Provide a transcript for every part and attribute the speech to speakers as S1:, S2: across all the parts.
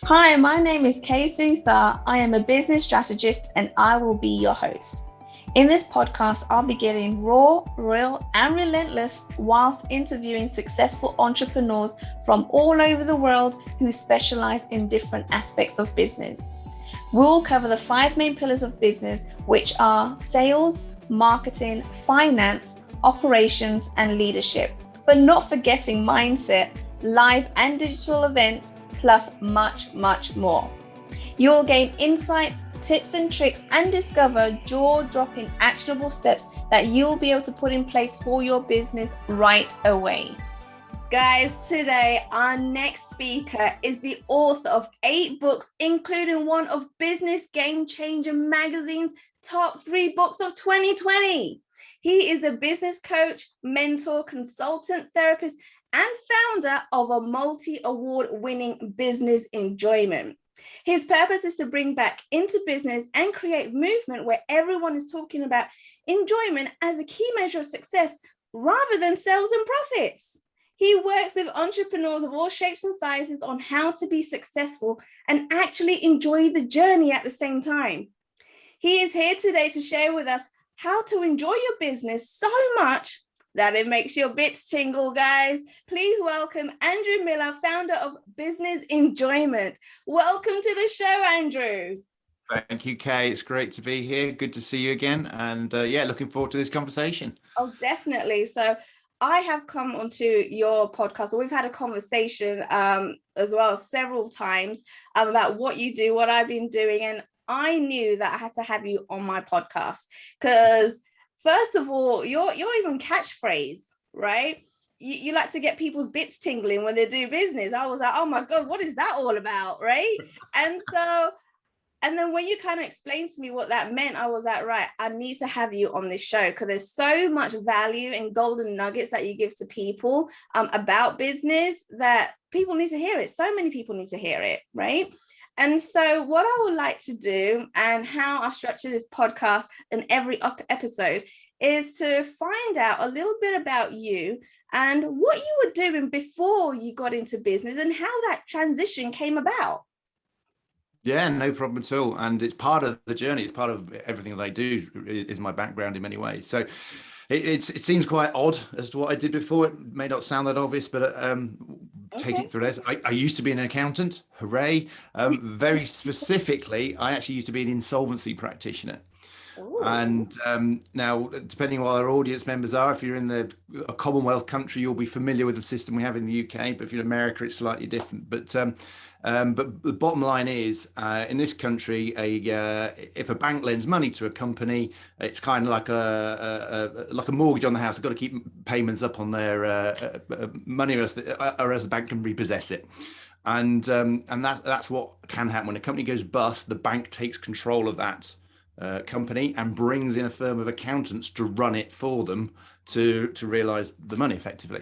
S1: Hi, my name is Kay Sutha. I am a business strategist and I will be your host. In this podcast, I'll be getting raw, real, and relentless whilst interviewing successful entrepreneurs from all over the world who specialize in different aspects of business. We'll cover the 5 main pillars of business, which are sales, marketing, finance, operations, and leadership, but not forgetting mindset, live and digital events, plus much, much more. You'll gain insights, tips and tricks, and discover jaw-dropping actionable steps that you'll be able to put in place for your business right away. Guys, today our next speaker is the author of 8 books, including one of Business Game Changer magazine's top 3 books of 2020. He is a business coach, mentor, consultant, therapist, and founder of a multi-award winning business enjoyment. His purpose is to bring back into business and create movement where everyone is talking about enjoyment as a key measure of success rather than sales and profits. He works with entrepreneurs of all shapes and sizes on how to be successful and actually enjoy the journey at the same time. He is here today to share with us how to enjoy your business so much that it makes your bits tingle, guys. Please welcome Andrew Miller, founder of Business Enjoyment. Welcome to the show, Andrew.
S2: Thank you, Kay. It's great to be here. Good to see you again. And looking forward to this conversation.
S1: Oh, definitely. So I have come onto your podcast. We've had a conversation as well several times about what you do, what I've been doing. And I knew that I had to have you on my podcast because first of all, your even catchphrase, right? You like to get people's bits tingling when they do business. I was like, oh my God, what is that all about, right? And then when you kind of explained to me what that meant, I was like, right, I need to have you on this show because there's so much value and golden nuggets that you give to people about business that people need to hear it. So many people need to hear it, right? And so what I would like to do and how I structure this podcast in every episode is to find out a little bit about you and what you were doing before you got into business and how that transition came about.
S2: Yeah, no problem at all. And it's part of the journey. It's part of everything that I do is my background in many ways. So it seems quite odd as to what I did before. It may not sound that obvious, but take it through this. I used to be an accountant. Hooray. Very specifically, I actually used to be an insolvency practitioner. Ooh. And now, depending on what our audience members are, if you're in a Commonwealth country, you'll be familiar with the system we have in the UK. But if you're in America, it's slightly different. But the bottom line is, in this country, if a bank lends money to a company, it's kind of like a mortgage on the house. They've got to keep payments up on their money, or else the bank can repossess it. And that's what can happen when a company goes bust. The bank takes control of that company and brings in a firm of accountants to run it for them to realize the money effectively.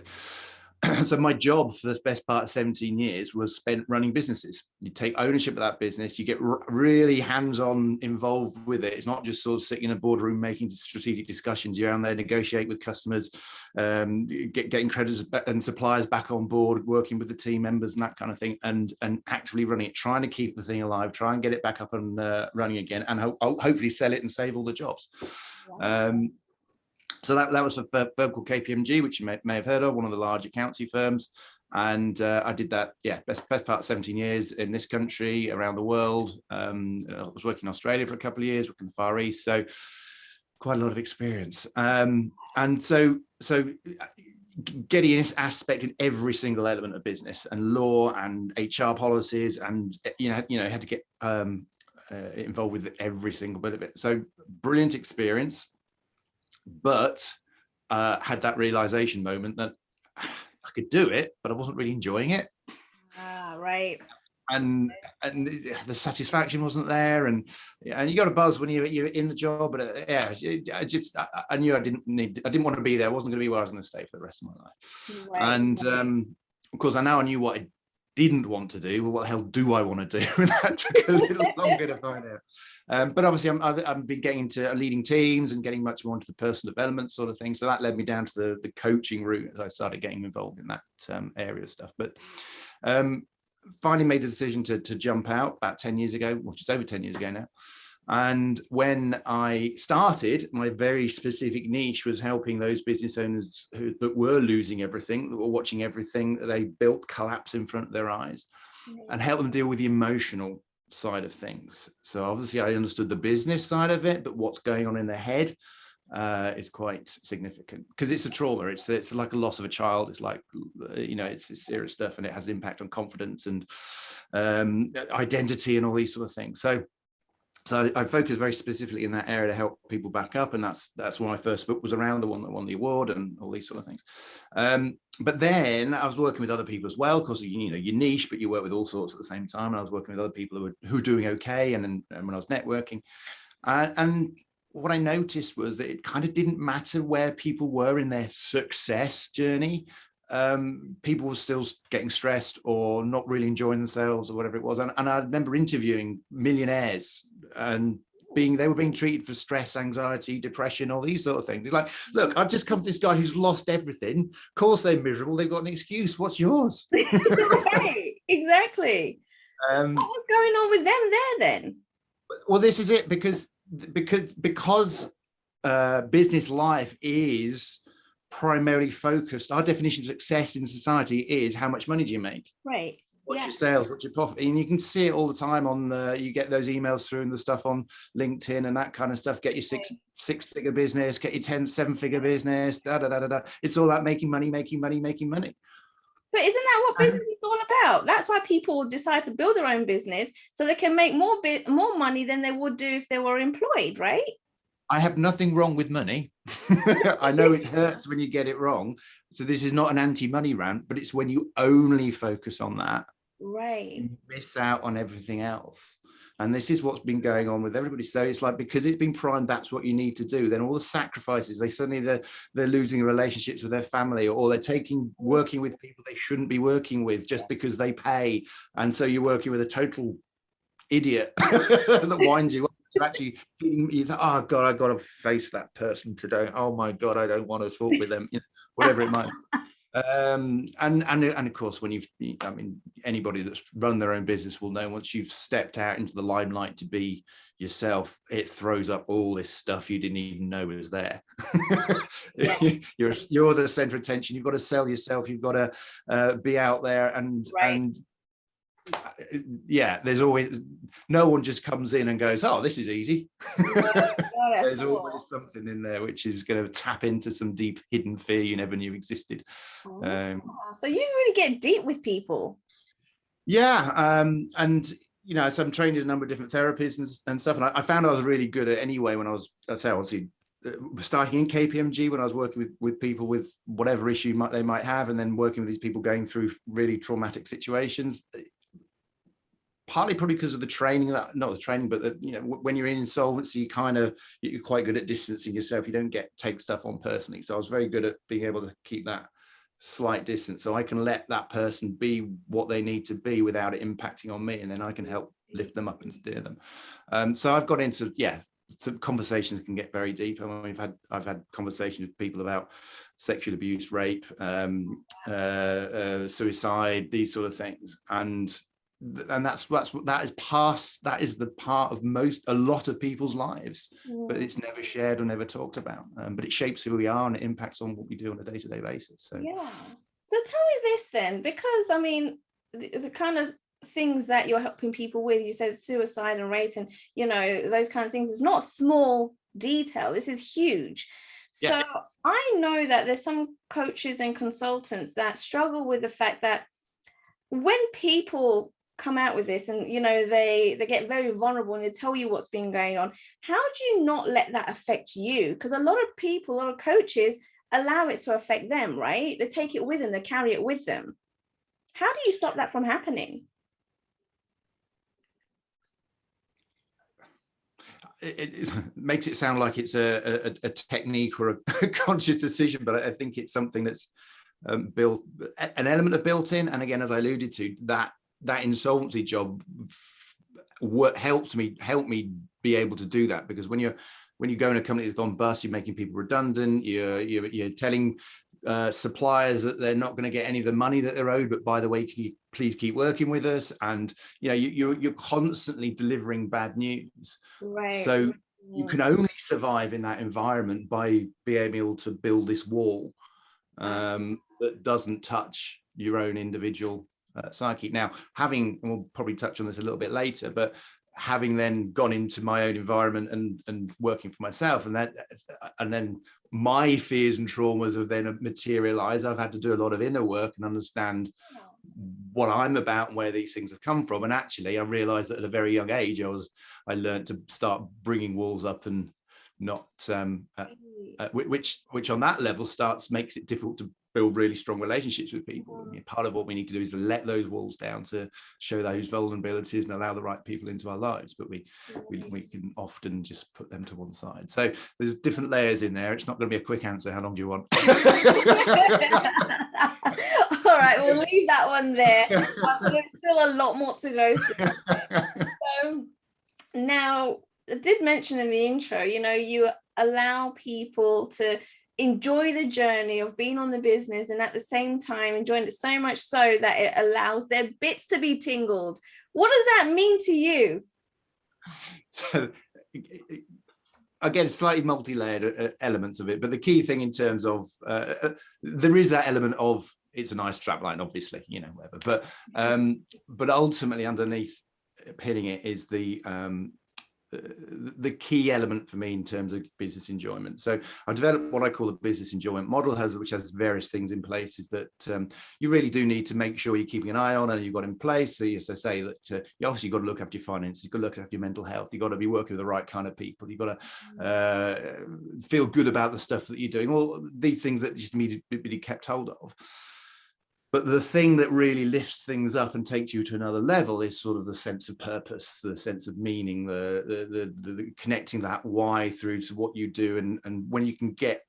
S2: So my job for the best part of 17 years was spent running businesses. You take ownership of that business, you get really hands-on involved with it. It's not just sort of sitting in a boardroom making strategic discussions. You're out there, negotiate with customers, getting creditors and suppliers back on board, working with the team members and that kind of thing, and actively running it, trying to keep the thing alive, try and get it back up and running again, and hopefully sell it and save all the jobs. Wow. So that was a firm called KPMG, which you may have heard of, one of the large accountancy firms. And I did that, best part of 17 years in this country, around the world. I was working in Australia for a couple of years, working in the Far East. So quite a lot of experience. And so getting this aspect in every single element of business and law and HR policies, and had to get involved with every single bit of it. So brilliant experience. But had that realization moment that I could do it, but I wasn't really enjoying it.
S1: Right.
S2: And the satisfaction wasn't there, and you got a buzz when you're in the job. But I knew I didn't want to be there. I wasn't going to be where I was going to stay for the rest of my life. Right. And of course, I knew what I didn't want to do. Well, what the hell do I want to do? And that took a little longer to find out. But obviously, I've been getting into leading teams and getting much more into the personal development sort of thing. So that led me down to the coaching route as I started getting involved in that area of stuff. But finally made the decision to jump out about 10 years ago, which is over 10 years ago now. And when I started, my very specific niche was helping those business owners that were losing everything, that were watching everything that they built collapse in front of their eyes, and help them deal with the emotional side of things. So obviously I understood the business side of it, but what's going on in their head is quite significant, because it's a trauma. It's like a loss of a child. It's like, it's serious stuff, and it has impact on confidence and identity and all these sort of things. So I focus very specifically in that area to help people back up, and that's what my first book was around, the one that won the award and all these sort of things. But then I was working with other people as well, because your niche, but you work with all sorts at the same time. And I was working with other people who were doing okay, and when I was networking, and what I noticed was that it kind of didn't matter where people were in their success journey. People were still getting stressed or not really enjoying themselves or whatever it was. And I remember interviewing millionaires, and they were being treated for stress, anxiety, depression, all these sort of things. It's like, look, I've just come to this guy who's lost everything. Of course they're miserable. They've got an excuse. What's yours?
S1: Right, exactly. So what was going on with them there then?
S2: Well, this is it, because business life is primarily focused. Our definition of success in society is how much money do you make?
S1: Right.
S2: What's your sales? What's your profit? And you can see it all the time you get those emails through and the stuff on LinkedIn and that kind of stuff. Get your six-figure business, get your 7-figure business, It's all about making money. But isn't
S1: that what business is all about? That's why people decide to build their own business, so they can make more money than they would do if they were employed, right?
S2: I have nothing wrong with money. I know it hurts when you get it wrong. So this is not an anti-money rant, but it's when you only focus on that.
S1: Right.
S2: You miss out on everything else. And this is what's been going on with everybody. So it's like, because it's been primed, that's what you need to do. Then all the sacrifices, they're losing relationships with their family, or they're working with people they shouldn't be working with just because they pay. And so you're working with a total idiot that winds you up. You actually, you think, oh God, I got to face that person today. Oh my God, I don't want to talk with them. Whatever it might be. And of course, anybody that's run their own business will know, once you've stepped out into the limelight to be yourself, it throws up all this stuff you didn't even know was there. You're the center of attention. You've got to sell yourself. You've got to be out there and there's always, no one just comes in and goes, oh, this is easy. There's always something in there which is going to tap into some deep hidden fear you never knew existed.
S1: So you really get deep with people.
S2: And so I'm trained in a number of different therapies and stuff, and I found I was really good at it anyway when I was, obviously starting in KPMG, when I was working with people with whatever issue they might have, and then working with these people going through really traumatic situations. Partly probably because of the training, but when you're in insolvency, you're quite good at distancing yourself. You don't take stuff on personally. So I was very good at being able to keep that slight distance, so I can let that person be what they need to be without it impacting on me, and then I can help lift them up and steer them. So I've got into some conversations can get very deep. I mean, I've had conversations with people about sexual abuse, rape, suicide, these sort of things, and that is the part of a lot of people's lives, but it's never shared or never talked about. But it shapes who we are, and it impacts on what we do on a day-to-day basis. So tell
S1: me this then, because I mean, the kind of things that you're helping people with, you said suicide and rape and those kind of things, is not small detail. This is huge. So I know that there's some coaches and consultants that struggle with the fact that when people come out with this and they get very vulnerable and they tell you what's been going on, how do you not let that affect you? Because a lot of coaches allow it to affect them, right? They take it with them, they carry it with them. How do you stop that from happening?
S2: It makes it sound like it's a technique or a conscious decision, but I think it's something that's built, an element of built in. And again, as I alluded to, that insolvency job helped me be able to do that, because when you go in a company that's gone bust, you're making people redundant, you're telling suppliers that they're not going to get any of the money that they're owed, but by the way, can you please keep working with us? And you're constantly delivering bad news.
S1: Right.
S2: So you can only survive in that environment by being able to build this wall that doesn't touch your own individual psyche. Now, and we'll probably touch on this a little bit later, but having then gone into my own environment and working for myself, and then my fears and traumas have then materialized. I've had to do a lot of inner work and understand what I'm about and where these things have come from. And actually, I realized that at a very young age, I learned to start bringing walls up and not, which on that level makes it difficult to build really strong relationships with people. I mean, part of what we need to do is let those walls down to show those vulnerabilities and allow the right people into our lives, but we can often just put them to one side. So there's different layers in there. It's not going to be a quick answer. How long do you want?
S1: All right, we'll leave that one there. There's still a lot more to go through. So now, I did mention in the intro, you allow people to enjoy the journey of being on the business, and at the same time enjoying it so much so that it allows their bits to be tingled. What does that mean to you?
S2: So again, slightly multi-layered elements of it, but the key thing in terms of there is that element of it's a nice strap line, obviously, whatever, but ultimately underneath hitting it is the key element for me in terms of business enjoyment. So I developed what I call a business enjoyment model, which has various things in place. Is that you really do need to make sure you're keeping an eye on and you've got in place. So as I say, that you obviously got to look after your finances, you've got to look after your mental health, you've got to be working with the right kind of people, you've got to feel good about the stuff that you're doing, all these things that just need to be kept hold of. But the thing that really lifts things up and takes you to another level is sort of the sense of purpose, the sense of meaning, the connecting that why through to what you do. And when you can get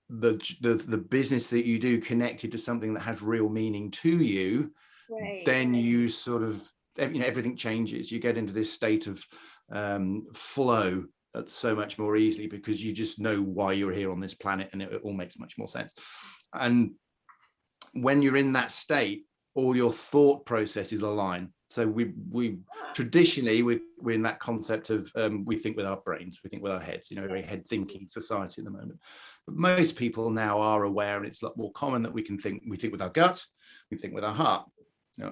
S2: the business that you do connected to something that has real meaning to you, right, then you sort of, everything changes. You get into this state of flow so much more easily because you just know why you're here on this planet, and it all makes much more sense. And when you're in that state, all your thought processes align. So we traditionally we're in that concept of we think with our brains, we think with our heads, very head thinking society at the moment. But most people now are aware, and it's a lot more common that we think with our gut, we think with our heart.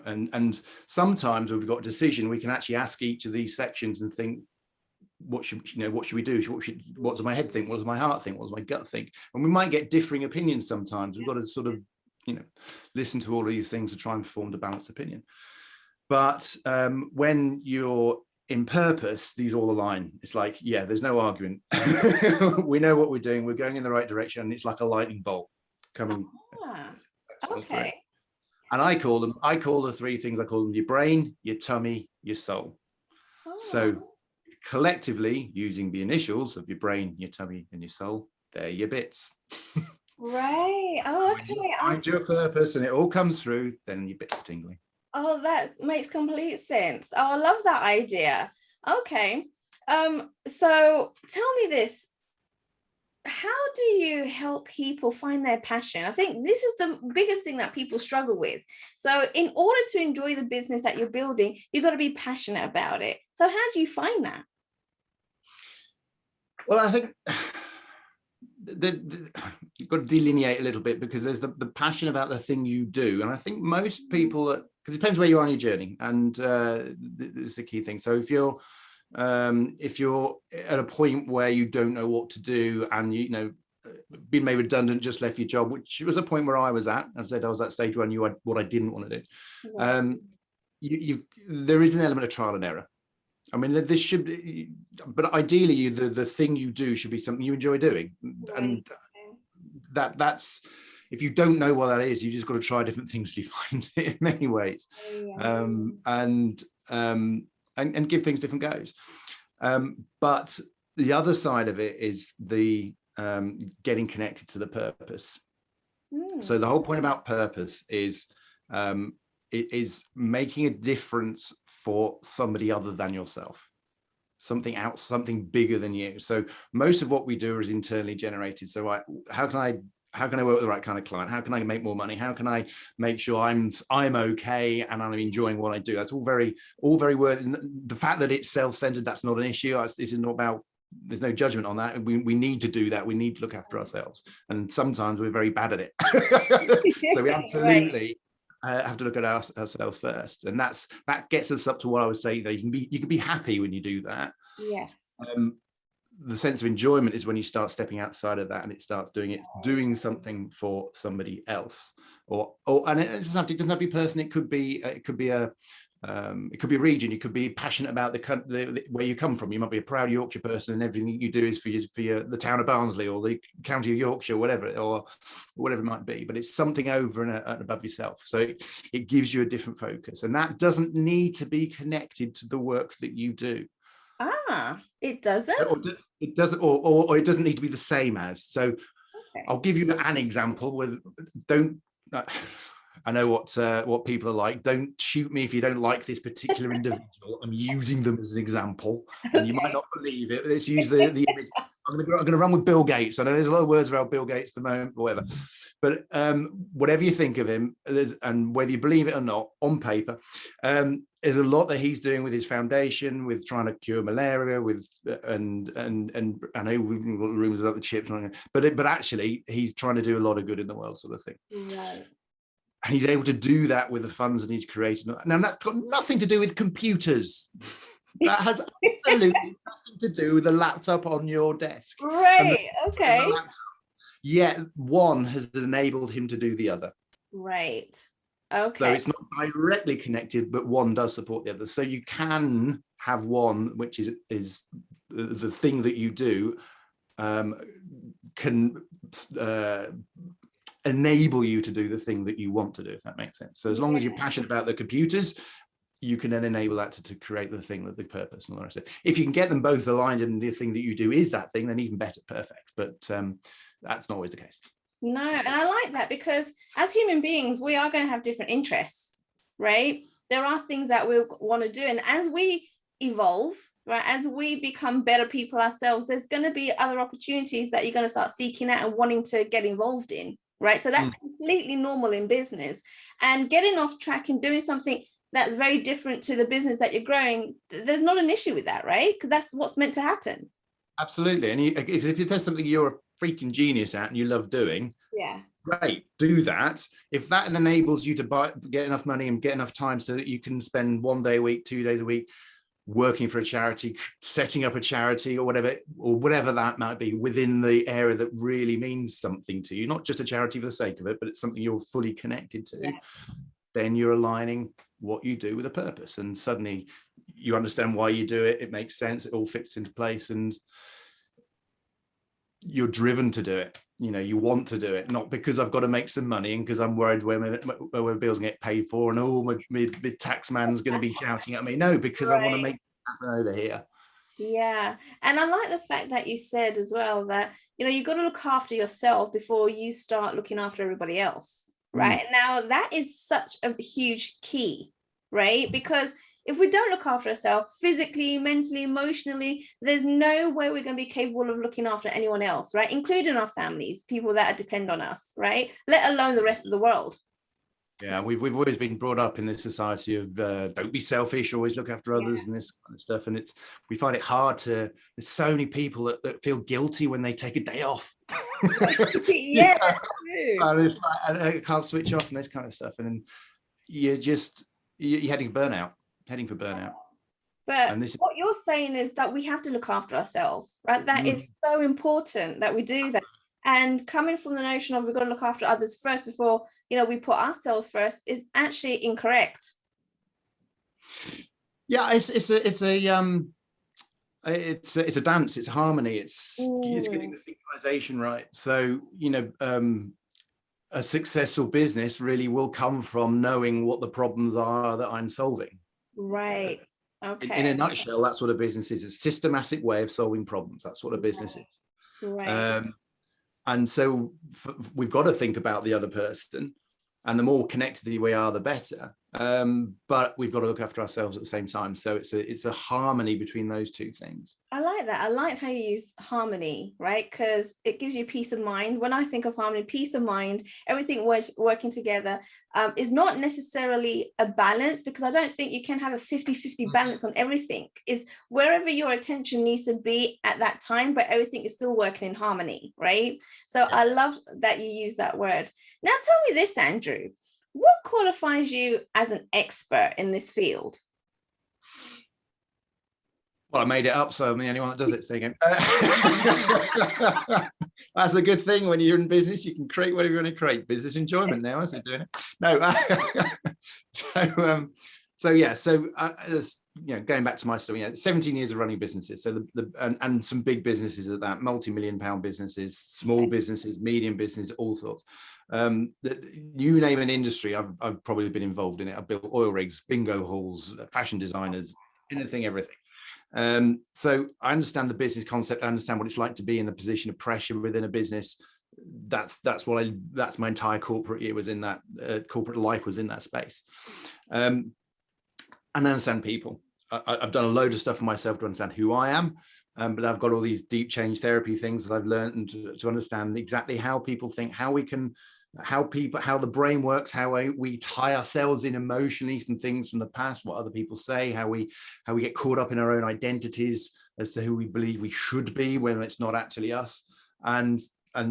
S2: And sometimes when we've got a decision, we can actually ask each of these sections and think, what should we do? What does my head think? What does my heart think? What does my gut think? And we might get differing opinions sometimes. We've got to sort of listen to all of these things to try and form a balanced opinion. But when you're in purpose, these all align. It's like, there's no argument. We know what we're doing. We're going in the right direction. And it's like a lightning bolt coming. Okay. And I call the three things, I call them your brain, your tummy, your soul. So collectively, using the initials of your brain, your tummy, and your soul, they're your bits.
S1: Right. Oh, okay.
S2: Find your purpose and it all comes through, then your bits are tingling.
S1: Oh, that makes complete sense. Oh, I love that idea. Okay. So tell me this. How do you help people find their passion? I think this is the biggest thing that people struggle with. So in order to enjoy the business that you're building, you've got to be passionate about it. So how do you find that?
S2: Well, I think you've got to delineate a little bit, because there's the passion about the thing you do. And I think most people, because it depends where you are on your journey, and this is the key thing. So if you're at a point where you don't know what to do, and been made redundant, just left your job, which was a point where I was at. I said I was at stage where I knew what I didn't want to do. There is an element of trial and error. I mean, this should be, but ideally, the thing you do should be something you enjoy doing, and that's. If you don't know what that is, you just got to try different things till you find it in many ways, and give things different goes. But the other side of it is the getting connected to the purpose. So the whole point about purpose is it is making a difference for somebody other than yourself, something bigger than you. So most of what we do is internally generated. So how can I how can I work with the right kind of client? How can I make more money? How can I make sure I'm okay and I'm enjoying what I do? That's all very worthy. The fact that it's self-centered, that's not an issue. This is not about, there's no judgment on that. We need to do that. We need to look after ourselves. And sometimes we're very bad at it. So we absolutely have to look at ourselves first. And that gets us up to what I would say, you can be happy when you do that.
S1: Yes.
S2: The sense of enjoyment is when you start stepping outside of that and it starts doing something for somebody else, and it doesn't have to be a person. It could be a region. You could be passionate about the where you come from. You might be a proud Yorkshire person, and everything you do is for the town of Barnsley or the county of Yorkshire, whatever it might be. But it's something over and above yourself. So it gives you a different focus, and that doesn't need to be connected to the work that you do.
S1: It doesn't.
S2: It doesn't, or it doesn't need to be the same as. So, I'll give you an example. I know what people are like. Don't shoot me if you don't like this particular individual. I'm using them as an example, and you might not believe it. Let's use the image. I'm going to run with Bill Gates. I know there's a lot of words about Bill Gates at the moment, or whatever. But whatever you think of him, and whether you believe it or not, on paper, there's a lot that he's doing with his foundation, with trying to cure malaria, and I know we've got rumors about the chips, but actually he's trying to do a lot of good in the world, sort of thing.
S1: Right.
S2: And he's able to do that with the funds that he's created. Now that's got nothing to do with computers. That has absolutely nothing to do with the laptop on your desk.
S1: Right. Okay.
S2: Yet one has enabled him to do the other.
S1: Right. Okay.
S2: So it's not directly connected, but one does support the other. So you can have one, which is the thing that you do, can enable you to do the thing that you want to do, if that makes sense. So as long as you're passionate about the computers, you can then enable that to create the thing, that the purpose and all the rest of it. If you can get them both aligned and the thing that you do is that thing, then even better, perfect. But that's not always the case.
S1: No, and I like that, because as human beings, we are going to have different interests, right? There are things that we want to do. And as we evolve, right, as we become better people ourselves, there's going to be other opportunities that you're going to start seeking out and wanting to get involved in, right? So that's completely normal in business. And getting off track and doing something that's very different to the business that you're growing, there's not an issue with that, right? Because that's what's meant to happen.
S2: Absolutely. And if there's something you're a freaking genius at and you love doing, great, do that. If that enables you to get enough money and get enough time so that you can spend 1 day a week, 2 days a week working for a charity, setting up a charity or whatever that might be within the area that really means something to you, not just a charity for the sake of it, but it's something you're fully connected to, then you're aligning what you do with a purpose, and suddenly you understand why you do it. It makes sense. It all fits into place, and you're driven to do it. You want to do it, not because I've got to make some money and because I'm worried where my bills get paid for, and my tax man's going to be shouting at me. No, because I want to make it happen over here.
S1: Yeah. And I like the fact that you said as well that, you've got to look after yourself before you start looking after everybody else. Right. Now, that is such a huge key, right? Because if we don't look after ourselves physically, mentally, emotionally, there's no way we're going to be capable of looking after anyone else, right? Including our families, people that depend on us, right? Let alone the rest of the world.
S2: Yeah, we've always been brought up in this society of don't be selfish, always look after others and this kind of stuff. And we find it hard there's so many people that feel guilty when they take a day off.
S1: Yeah, that's true.
S2: And it's like, I can't switch off and this kind of stuff. And then you're heading for burnout.
S1: But what you're saying is that we have to look after ourselves, right? That is so important that we do that. And coming from the notion of we've got to look after others first before, we put ourselves first is actually incorrect. Yeah,
S2: it's a dance, it's harmony, it's getting the synchronization right. So, a successful business really will come from knowing what the problems are that I'm solving.
S1: Right. Okay.
S2: In a nutshell, that's what a business is. It's a systematic way of solving problems. That's what a business is.
S1: Right.
S2: And so we've got to think about the other person, and the more connected we are, the better. but we've got to look after ourselves at the same time. So it's a harmony between those two things.
S1: I like that. I liked how you use harmony, right? Because it gives you peace of mind. When I think of harmony, peace of mind, everything was working together, is not necessarily a balance, because I don't think you can have a 50-50 balance on everything. Is wherever your attention needs to be at that time, but everything is still working in harmony, right? So I love that you use that word. Now tell me this, Andrew. What qualifies you as an expert in this field?
S2: Well, I made it up, so I'm the only one that does it. So again, that's a good thing when you're in business. You can create whatever you want to create. Business enjoyment now, isn't it? Doing it? No. Going back to my story, 17 years of running businesses. So and some big businesses at that, multi-million-pound businesses, small businesses, medium business, all sorts. You name an industry, I've probably been involved in it. I've built oil rigs, bingo halls, fashion designers, anything, everything. So I understand the business concept. I understand what it's like to be in a position of pressure within a business. That's my entire corporate year was in that corporate life was in that space. And I understand people. I've done a load of stuff for myself to understand who I am, but I've got all these deep change therapy things that I've learned, and to understand exactly how people think, how the brain works, how we tie ourselves in emotionally from things from the past, what other people say, how we get caught up in our own identities as to who we believe we should be when it's not actually us. And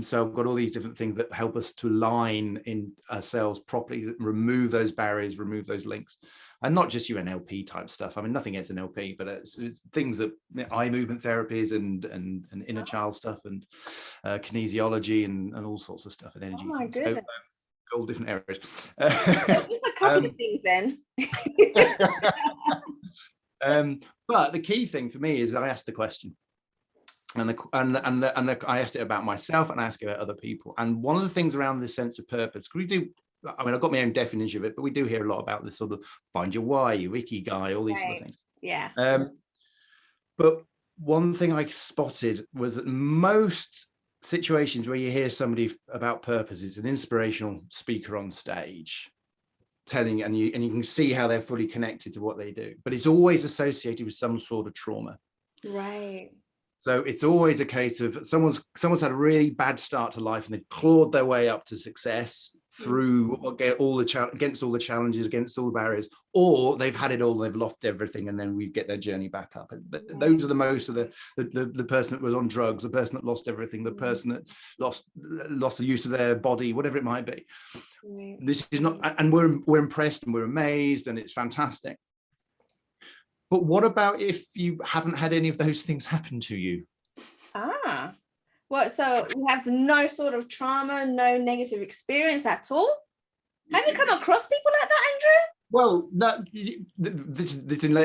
S2: so I've got all these different things that help us to align in ourselves properly, remove those barriers, remove those links. And not just your NLP type stuff. I mean, nothing against NLP, but it's things that eye movement therapies and inner child stuff and kinesiology and all sorts of stuff and energy.
S1: Oh my
S2: things.
S1: goodness.
S2: So, all different areas.
S1: Just a couple of things then.
S2: But the key thing for me is I asked the question. And I asked it about myself, and I asked it about other people. And one of the things around this sense of purpose, I've got my own definition of it, but we do hear a lot about this sort of find your why, your ikigai, all these sort of things.
S1: Yeah.
S2: But one thing I spotted was that most situations where you hear somebody about purpose, it's an inspirational speaker on stage telling, and you can see how they're fully connected to what they do, but it's always associated with some sort of trauma.
S1: Right.
S2: So it's always a case of someone's had a really bad start to life and they've clawed their way up to success through against all the challenges, against all the barriers, or they've had it all, they've lost everything, and then we get their journey back up. And those are the most of the person that was on drugs, the person that lost everything, the person that lost the use of their body, whatever it might be. This is not, and we're impressed and we're amazed, and it's fantastic. But what about if you haven't had any of those things happen to you?
S1: Well, so you have no sort of trauma, no negative experience at all? Have you come across people like that, Andrew?
S2: Well,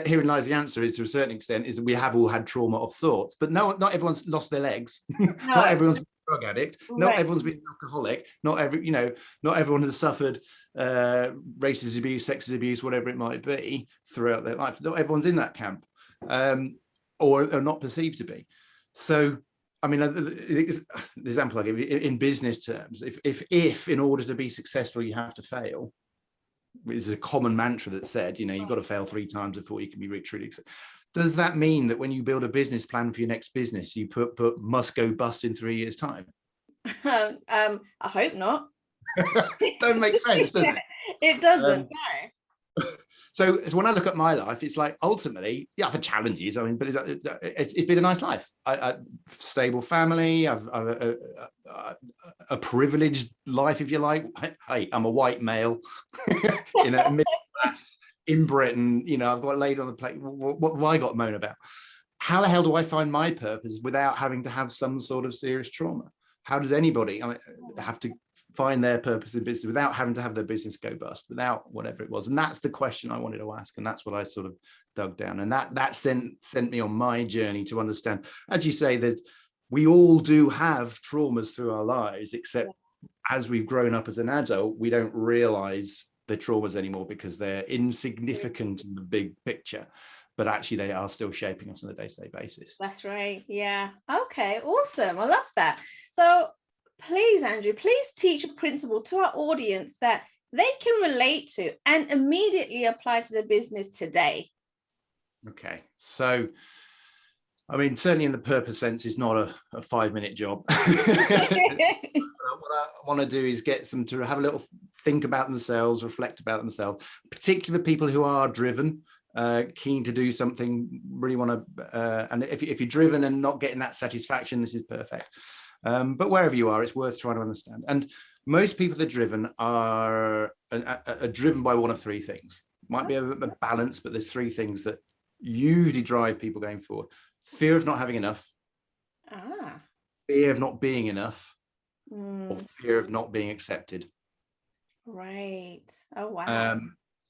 S2: herein lies the answer, is to a certain extent, is that we have all had trauma of sorts, but not everyone's lost their legs. No. Not everyone's been a drug addict. Not everyone's been an alcoholic. Not everyone has suffered racist abuse, sexist abuse, whatever it might be throughout their life. Not everyone's in that camp, or are not perceived to be. So, I mean, the example I give you in business terms, if in order to be successful you have to fail, it's a common mantra that said, you've got to fail 3 times before you can be truly. Does that mean that when you build a business plan for your next business, you put must go bust in 3 years' time?
S1: I hope not.
S2: Don't make sense, does it?
S1: It doesn't. No.
S2: So when I look at my life, it's like ultimately, I've had challenges. I mean, but it's been a nice life. I stable family. I've a privileged life, if you like. Hey, I'm a white male in a middle class in Britain. I've got laid on the plate. What have I got to moan about? How the hell do I find my purpose without having to have some sort of serious trauma? How does anybody have to find their purpose in business without having to have their business go bust, without whatever it was? And that's the question I wanted to ask, and that's what I sort of dug down, and that sent me on my journey to understand, as you say, that we all do have traumas through our lives, except as we've grown up as an adult, we don't realize they're traumas anymore because they're insignificant in the big picture, but actually they are still shaping us on a day-to-day basis.
S1: That's right. Yeah. Okay, awesome. I love that. So please, Andrew, please teach a principle to our audience that they can relate to and immediately apply to the business today?
S2: Okay, so I mean, certainly in the purpose sense, it's not a 5-minute job. What I want to do is get them to have a little think about themselves, reflect about themselves, particularly people who are driven, keen to do something, really want to, and if you're driven and not getting that satisfaction, this is perfect. But wherever you are, it's worth trying to understand. And most people that are driven are driven by one of three things. Might be a balance, but there's three things that usually drive people going forward. Fear of not having enough, fear of not being enough, or fear of not being accepted.
S1: Right. Oh, wow.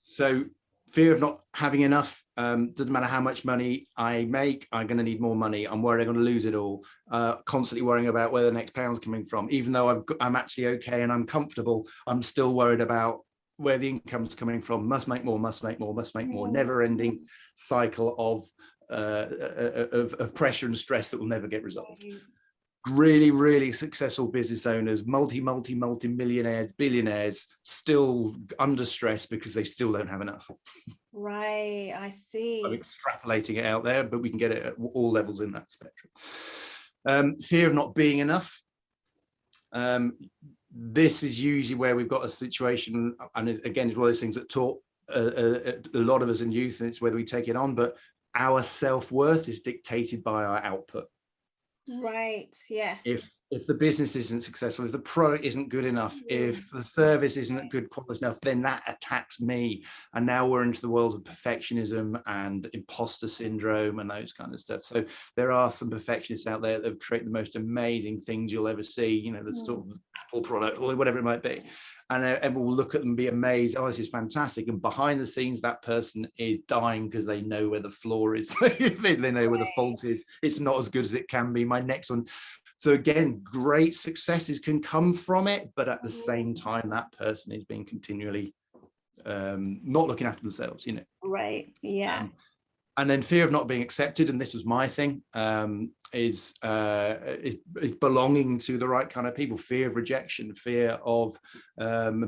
S2: So fear of not having enough, doesn't matter how much money I make, I'm going to need more money. I'm worried I'm going to lose it all. Constantly worrying about where the next pound's coming from. Even though I'm actually okay and I'm comfortable, I'm still worried about where the income's coming from. Must make more, must make more, must make more. Never ending cycle of pressure and stress that will never get resolved. Really, really successful business owners, multi-millionaires, billionaires, still under stress because they still don't have enough.
S1: Right, I see.
S2: I'm extrapolating it out there, but we can get it at all levels in that spectrum. Fear of not being enough. This is usually where we've got a situation, and again, it's one of those things that taught a lot of us in youth, and it's whether we take it on, but our self-worth is dictated by our output.
S1: Right, yes.
S2: If the business isn't successful, if the product isn't good enough, if the service isn't good quality enough, then that attacks me. And now we're into the world of perfectionism and imposter syndrome and those kind of stuff. So there are some perfectionists out there that create the most amazing things you'll ever see, you know, the sort of Apple product or whatever it might be. And everyone will look at them and be amazed. Oh, this is fantastic. And behind the scenes, that person is dying because they know where the flaw is. They know where the fault is. It's not as good as it can be. My next one. So again, great successes can come from it, but at the same time, that person is being continually not looking after themselves, you know.
S1: Right. Yeah.
S2: And then fear of not being accepted, and this was my thing, is belonging to the right kind of people. Fear of rejection, fear of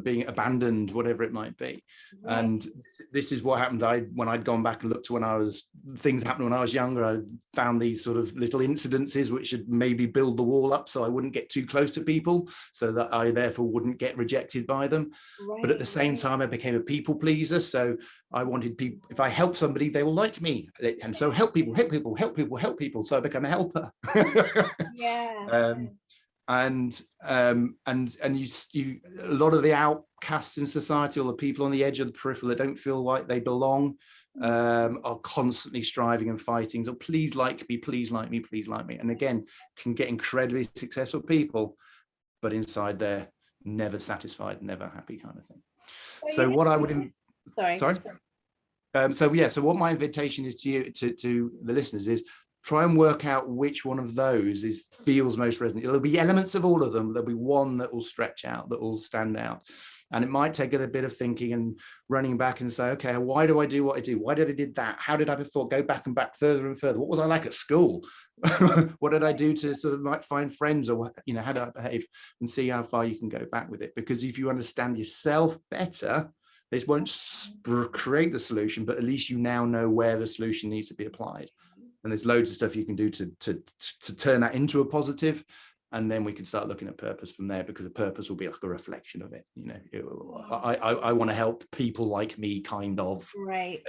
S2: being abandoned, whatever it might be. Right. And this is what happened. When I'd gone back and looked to things happened when I was younger, I found these sort of little incidences which should maybe build the wall up so I wouldn't get too close to people, so that I therefore wouldn't get rejected by them. Right. But at the same time, I became a people pleaser. So I wanted people, if I help somebody, they will like me. And so help people. So I become a helper.
S1: Yeah.
S2: And you a lot of the outcasts in society, or the people on the edge of the peripheral that don't feel like they belong, are constantly striving and fighting. So please like me, please like me, please like me. And again, can get incredibly successful people, but inside they're never satisfied, never happy, kind of thing. So what I would sorry. So what my invitation is to you, to the listeners, is try and work out which one of those feels most resonant. There'll be elements of all of them. There'll be one that will stretch out, that will stand out. And it might take a bit of thinking and running back and say, okay, why do I do what I do? Why did I did that? How did I before? Go back and back further and further. What was I like at school? What did I do to sort of like find friends, or you know, how did I behave? And see how far you can go back with it. Because if you understand yourself better, this won't create the solution, but at least you now know where the solution needs to be applied. And there's loads of stuff you can do to turn that into a positive. And then we can start looking at purpose from there, because the purpose will be like a reflection of it. You know, I want to help people like me, kind of.
S1: Right.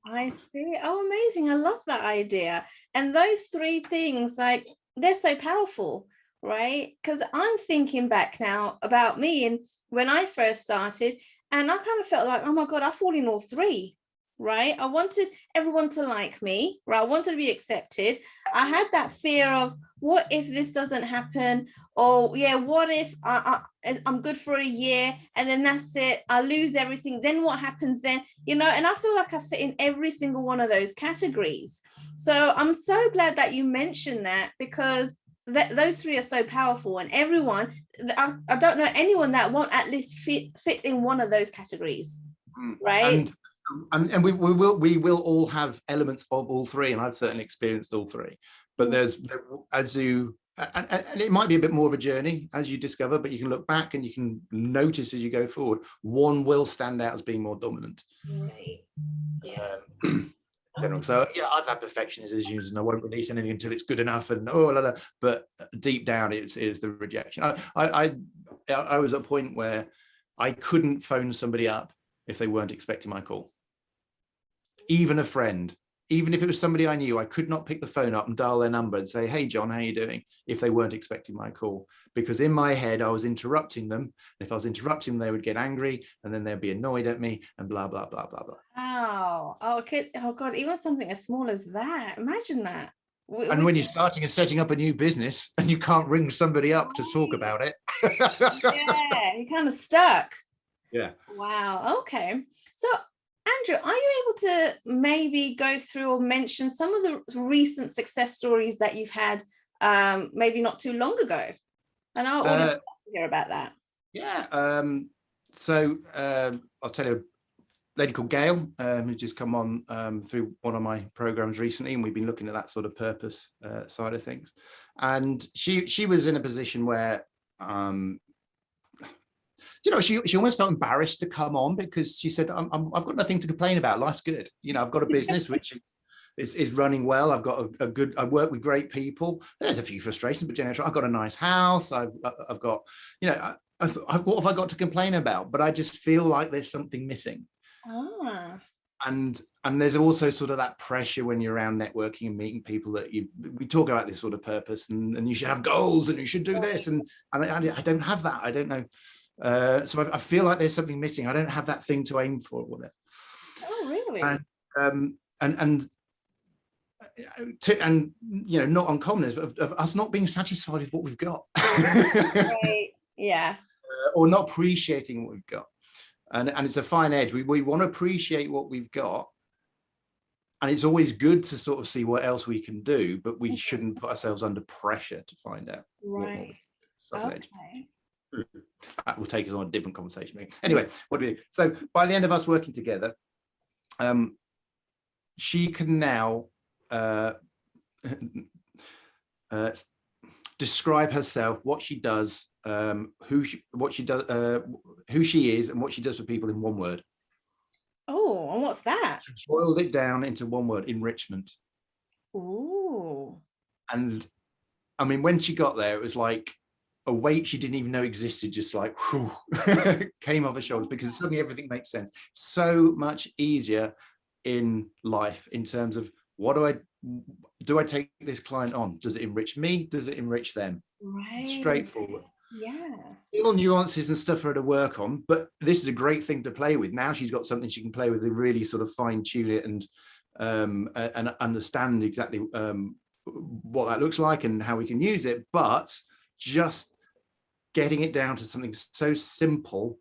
S1: I see. Oh, amazing. I love that idea. And those three things, like, they're so powerful, right? Because I'm thinking back now about me and when I first started, and I kind of felt like, oh my God, I fall in all three, right? I wanted everyone to like me, right? I wanted to be accepted. I had that fear of, what if this doesn't happen? Or yeah, what if I'm good for a year and then that's it, I lose everything, then what happens then? You know, and I feel like I fit in every single one of those categories. So I'm so glad that you mentioned that, because those three are so powerful, and everyone, I don't know anyone that won't at least fit in one of those categories, right?
S2: And we will all have elements of all three, and I've certainly experienced all three. But there's, as you And it might be a bit more of a journey as you discover, but you can look back and you can notice as you go forward, one will stand out as being more dominant.
S1: Right. Yeah.
S2: So yeah, I've had perfectionist issues and I won't release anything until it's good enough, and but deep down it's the rejection. I was at a point where I couldn't phone somebody up if they weren't expecting my call. Even a friend, even if it was somebody I knew, I could not pick the phone up and dial their number and say, "Hey John, how are you doing?" if they weren't expecting my call, because in my head I was interrupting them. And if I was interrupting them, they would get angry and then they'd be annoyed at me and blah blah blah blah blah.
S1: Wow. Oh, okay. Oh God, even something as small as that. Imagine that.
S2: And when you're starting and setting up a new business and you can't ring somebody up to talk about it.
S1: Yeah, you're kind of stuck.
S2: Yeah.
S1: Wow. Okay. So Andrew, are you able to maybe go through or mention some of the recent success stories that you've had, maybe not too long ago? And I'll love to hear about that.
S2: Yeah. So I'll tell you, a lady called Gail, who's just come on through one of my programs recently, and we've been looking at that sort of purpose side of things. And she was in a position where she almost felt embarrassed to come on, because she said, I've got nothing to complain about. Life's good. I've got a business which is running well. I've got I work with great people. There's a few frustrations, but generally, I've got a nice house. I've got, what have I got to complain about? But I just feel like there's something missing. And there's also sort of that pressure when you're around networking and meeting people that we talk about this sort of purpose, and you should have goals and you should do this. And I don't have that. I don't know. So I feel like there's something missing. I don't have that thing to aim for, or whatever.
S1: Oh, really?
S2: And not uncommon is of us not being satisfied with what we've got.
S1: Right. Yeah.
S2: Or not appreciating what we've got. And it's a fine edge. We want to appreciate what we've got, and it's always good to sort of see what else we can do, but we shouldn't put ourselves under pressure to find out.
S1: Right. Okay.
S2: That will take us on a different conversation. Anyway, what do we do? So by the end of us working together, she can now describe herself, what she does, who she is, and what she does for people in one word.
S1: Oh, and what's that?
S2: She boiled it down into one word: enrichment.
S1: Ooh.
S2: And I mean, when she got there, it was like a weight she didn't even know existed, just like whew, came off her shoulders, because suddenly everything makes sense. So much easier in life in terms of, what do I take this client on? Does it enrich me? Does it enrich them?
S1: Right.
S2: Straightforward.
S1: Yeah.
S2: Little nuances and stuff for her to work on, but this is a great thing to play with. Now she's got something she can play with, and really sort of fine tune it and understand exactly what that looks like and how we can use it. But just getting it down to something so simple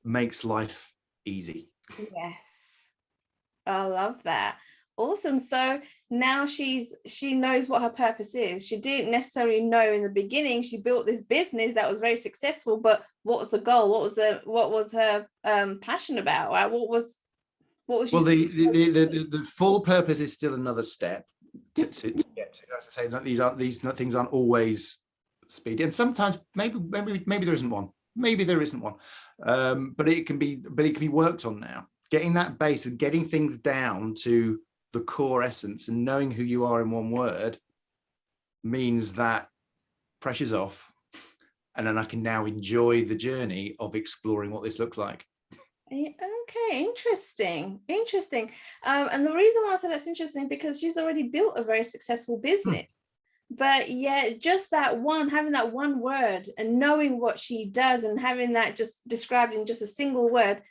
S2: makes life easy.
S1: Yes. I love that. Awesome. So now she knows what her purpose is. She didn't necessarily know in the beginning. She built this business that was very successful, but what was the goal? What was her passion about? Right? What was well,
S2: the full purpose is still another step to get to. As I say, these things aren't always speedy, and sometimes maybe there isn't one. Maybe there isn't one, but it can be worked on now. Getting that base and getting things down to the core essence and knowing who you are in one word means that pressure's off, and then I can now enjoy the journey of exploring what this looks like.
S1: Okay, interesting. And the reason why I say that's interesting, because she's already built a very successful business. But yeah, just having that one word and knowing what she does and having that just described in just a single word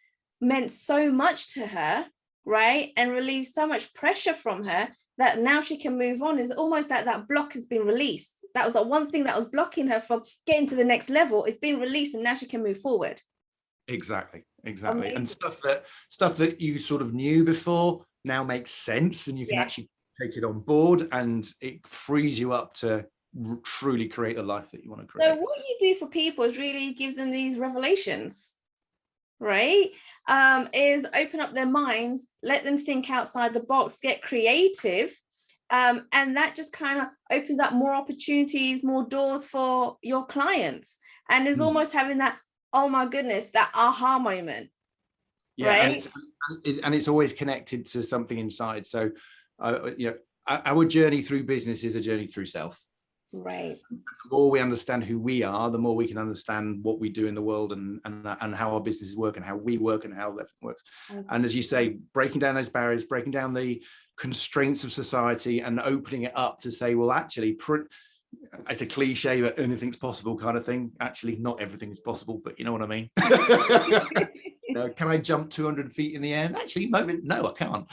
S1: meant so much to her, right? And relieved so much pressure from her that now she can move on. It's almost like that block has been released. That was one thing that was blocking her from getting to the next level. It's been released, and now she can move forward. Exactly. Amazing. And stuff that you sort of knew before now makes sense, and you can actually take it on board, and it frees you up to truly create the life that you want to create. So what you do for people is really give them these revelations, right? Is open up their minds, let them think outside the box, get creative, And that just kind of opens up more opportunities, more doors for your clients. And it's almost having that, oh my goodness, that aha moment.
S2: Yeah,
S1: right?
S2: and it's always connected to something inside. So, our journey through business is a journey through self.
S1: Right.
S2: The more we understand who we are, the more we can understand what we do in the world and how our businesses work and how we work and how that works. Okay. And as you say, breaking down those barriers, breaking down the constraints of society and opening it up to say, well, actually, it's a cliche, but anything's possible kind of thing. Actually, not everything is possible, but you know what I mean? Can I jump 200 feet in the air? Actually, no, I can't.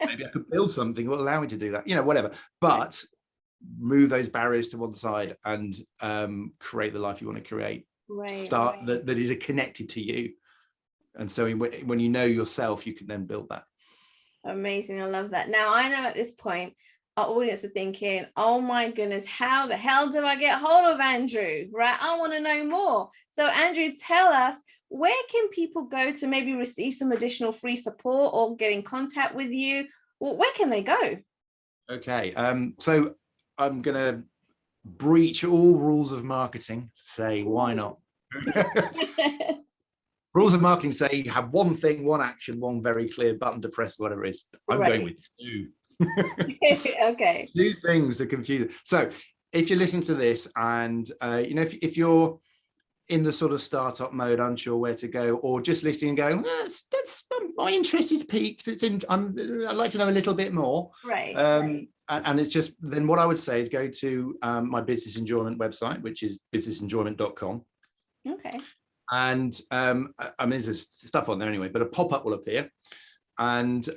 S2: Maybe I could build something that will allow me to do that, whatever. But move those barriers to one side and create the life you want to create. That is connected to you. And so when you know yourself, you can then build that. Amazing.
S1: I love that. Now, I know at this point, our audience are thinking, oh my goodness, how the hell do I get hold of Andrew? Right? I want to know more. So Andrew, tell us, where can people go to maybe receive some additional free support or get in contact with you? Well, where can they go?
S2: Okay. So I'm going to breach all rules of marketing. Say, why not? Rules of marketing say you have one thing, one action, one very clear button to press, whatever it is. I'm going with two.
S1: Okay.
S2: Two things are confusing. So if you're listening to this and if you're in the sort of startup mode, unsure where to go, or just listening and going, my interest is piqued. I'd like to know a little bit more.
S1: Right.
S2: And it's just, then what I would say is go to my business enjoyment website, which is businessenjoyment.com.
S1: Okay.
S2: And there's stuff on there anyway, but a pop-up will appear. And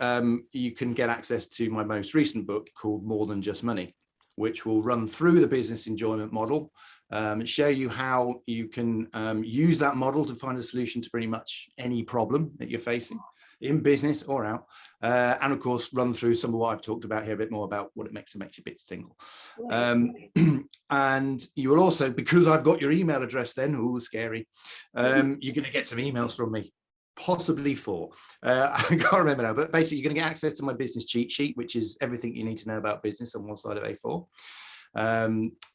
S2: you can get access to my most recent book called More Than Just Money, which will run through the business enjoyment model, show you how you can use that model to find a solution to pretty much any problem that you're facing in business or out. And of course, run through some of what I've talked about here, a bit more about what it makes you a bit tingle. And you will also, because I've got your email address then, scary, you're going to get some emails from me. Possibly 4. I can't remember now, but basically you're going to get access to my business cheat sheet, which is everything you need to know about business on one side of A4.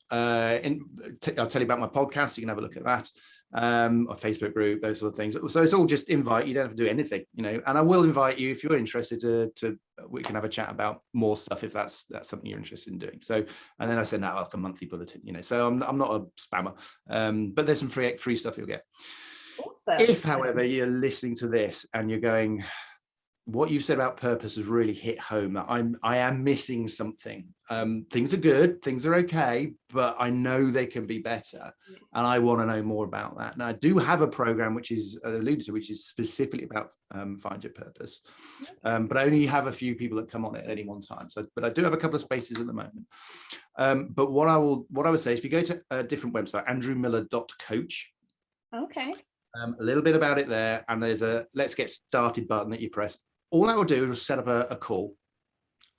S2: I'll tell you about my podcast. You can have a look at that. Our Facebook group, those sort of things. So it's all just invite. You don't have to do anything, and I will invite you if you're interested to we can have a chat about more stuff if that's something you're interested in doing. So, and then I send out like a monthly bulletin, so I'm not a spammer, but there's some free stuff you'll get. Awesome. If, however, you're listening to this and you're going, what you said about purpose has really hit home, that I am missing something. Things are good, things are okay, but I know they can be better, and I want to know more about that. Now, I do have a program which is alluded to, which is specifically about find your purpose, but I only have a few people that come on it at any one time. So, but I do have a couple of spaces at the moment. But what I would say is, if you go to a different website, andrewmiller.coach.
S1: Okay.
S2: A little bit about it there, and there's a let's get started button that you press. All I will do is set up a call,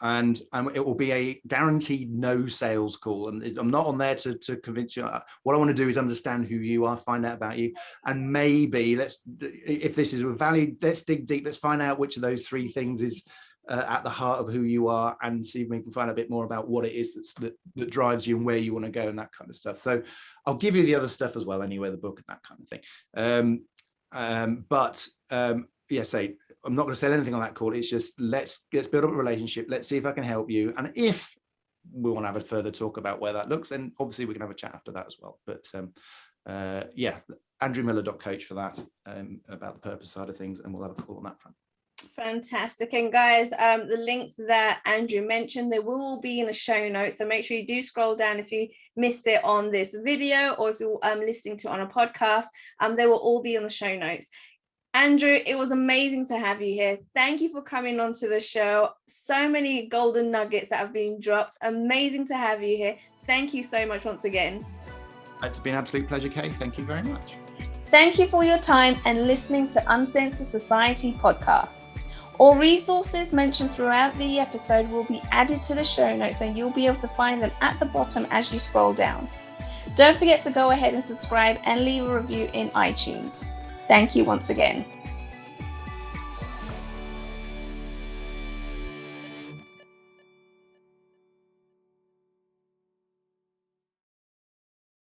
S2: and it will be a guaranteed no sales call. And I'm not on there to convince you. What I want to do is understand who you are, find out about you, and maybe if this is a value, let's dig deep. Let's find out which of those 3 things is at the heart of who you are, and see if we can find a bit more about what it is that drives you and where you want to go and that kind of stuff. So I'll give you the other stuff as well, anyway, the book and that kind of thing. Say I'm not going to sell anything on that call. It's just let's build up a relationship. Let's see if I can help you, and if we want to have a further talk about where that looks, then obviously we can have a chat after that as well. But andrewmiller.coach for that, about the purpose side of things, and we'll have a call on that front.
S1: Fantastic. And guys, the links that Andrew mentioned, they will all be in the show notes, so make sure you do scroll down if you missed it on this video, or if you're listening to it on a podcast. They will all be in the show notes. Andrew, it was amazing to have you here. Thank you for coming onto the show. So many golden nuggets that have been dropped. Amazing to have you here. Thank you so much once again.
S2: It's been an absolute pleasure, Kay. Thank you very much.
S1: Thank you for your time and listening to Uncensored Society Podcast. All resources mentioned throughout the episode will be added to the show notes, and you'll be able to find them at the bottom as you scroll down. Don't forget to go ahead and subscribe and leave a review in iTunes. Thank you once again.